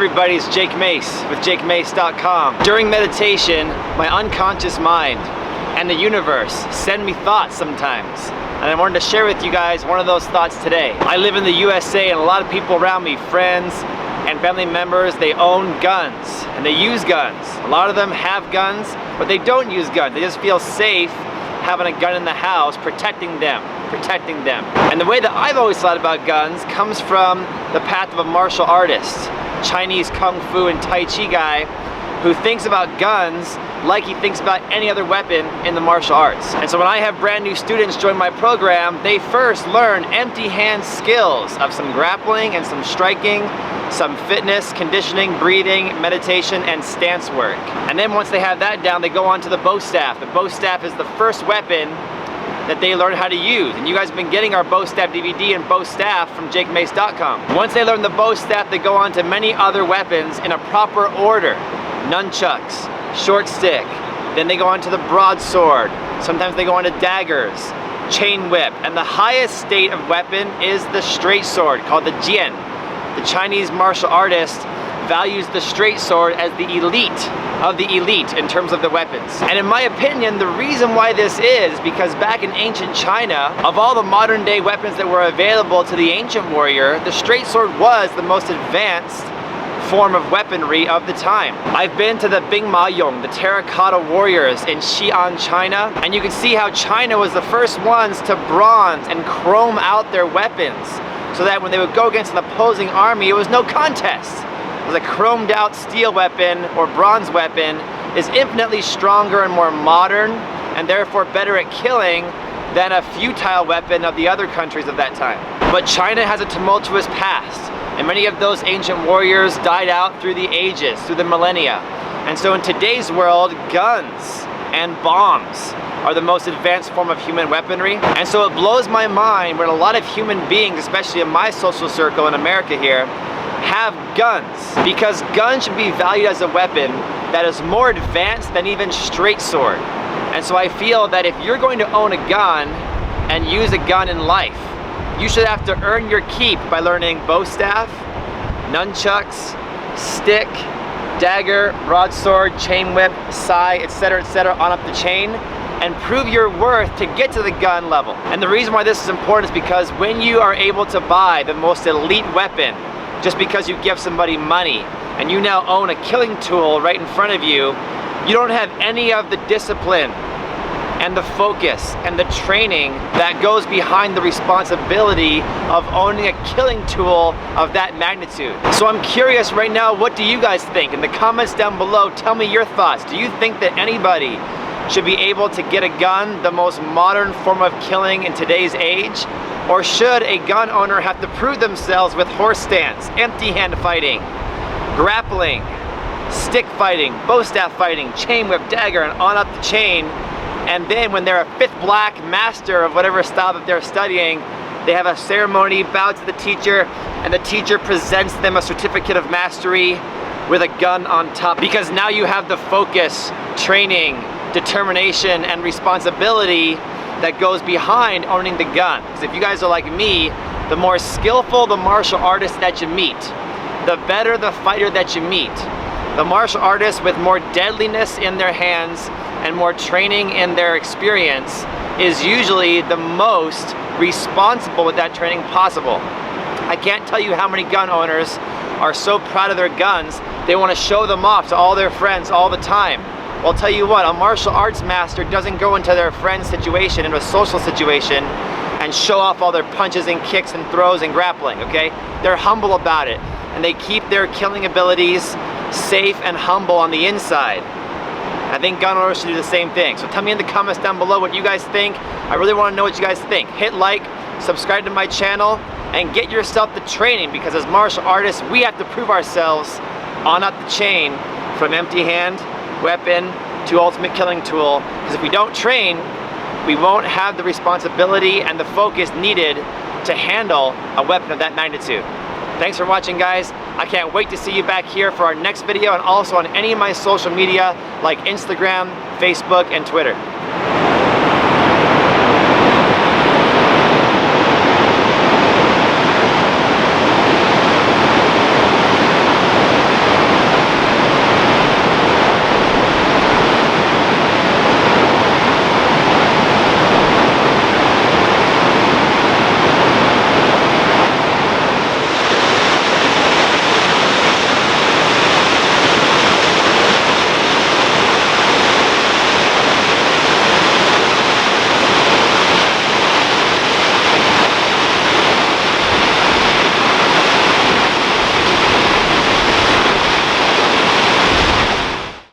everybody, it's Jake Mace with JakeMace.com. During meditation, my unconscious mind and the universe send me thoughts sometimes. And I wanted to share with you guys one of those thoughts today. I live in the USA and a lot of people around me, friends and family members, they own guns and they use guns. A lot of them have guns, but they don't use guns. They just feel safe having a gun in the house, protecting them. And the way that I've always thought about guns comes from the path of a martial artist, Chinese Kung Fu and Tai Chi guy who thinks about guns like he thinks about any other weapon in the martial arts. And so when I have brand new students join my program, they first learn empty hand skills of some grappling and some striking, some fitness, conditioning, breathing, meditation, and stance work. And then once they have that down, they go on to the bow staff. The bow staff is the first weapon that they learn how to use. And you guys have been getting our bow staff DVD and bow staff from JakeMace.com. Once they learn the bow staff, they go on to many other weapons in a proper order. Nunchucks, short stick, then they go on to the broadsword. Sometimes they go on to daggers, chain whip, and the highest state of weapon is the straight sword called the jian. The Chinese martial artist values the straight sword as the elite of the elite in terms of the weapons. And in my opinion, the reason why this is because back in ancient China, of all the modern day weapons that were available to the ancient warrior, the straight sword was the most advanced form of weaponry of the time. I've been to the Bingmayong, the terracotta warriors in Xi'an, China, and you can see how China was the first ones to bronze and chrome out their weapons so that when they would go against an opposing army, it was no contest. The chromed out steel weapon or bronze weapon is infinitely stronger and more modern and therefore better at killing than a futile weapon of the other countries of that time. But China has a tumultuous past, and many of those ancient warriors died out through the ages, through the millennia. And so in today's world, guns and bombs are the most advanced form of human weaponry. And so it blows my mind when a lot of human beings, especially in my social circle in America here, have guns, because guns should be valued as a weapon that is more advanced than even straight sword. And so I feel that if you're going to own a gun and use a gun in life, you should have to earn your keep by learning bow staff, nunchucks, stick, dagger, broadsword, chain whip, sai, etc., on up the chain, and prove your worth to get to the gun level. And the reason why this is important is because when you are able to buy the most elite weapon just because you give somebody money and you now own a killing tool right in front of you, you don't have any of the discipline and the focus and the training that goes behind the responsibility of owning a killing tool of that magnitude. So I'm curious right now, what do you guys think? In the comments down below, tell me your thoughts. Do you think that anybody should be able to get a gun, the most modern form of killing in today's age? Or should a gun owner have to prove themselves with horse stance, empty hand fighting, grappling, stick fighting, bow staff fighting, chain whip, dagger, and on up the chain? And then when they're a fifth black master of whatever style that they're studying, they have a ceremony, bow to the teacher, and the teacher presents them a certificate of mastery with a gun on top. Because now you have the focus, training, determination, and responsibility that goes behind owning the gun. Because if you guys are like me, the more skillful the martial artist that you meet, the better the fighter that you meet. The martial artist with more deadliness in their hands and more training in their experience is usually the most responsible with that training possible. I can't tell you how many gun owners are so proud of their guns, they want to show them off to all their friends all the time. Well, I'll tell you what, a martial arts master doesn't go into their friend's situation, into a social situation, and show off all their punches and kicks and throws and grappling, okay? They're humble about it, and they keep their killing abilities safe and humble on the inside. I think gun owners should do the same thing. So tell me in the comments down below what you guys think. I really want to know what you guys think. Hit like, subscribe to my channel, and get yourself the training, because as martial artists, we have to prove ourselves on up the chain from empty hand weapon to ultimate killing tool, because if we don't train, we won't have the responsibility and the focus needed to handle a weapon of that magnitude. Thanks for watching, guys. I can't wait to see you back here for our next video, and also on any of my social media like Instagram, Facebook, and Twitter.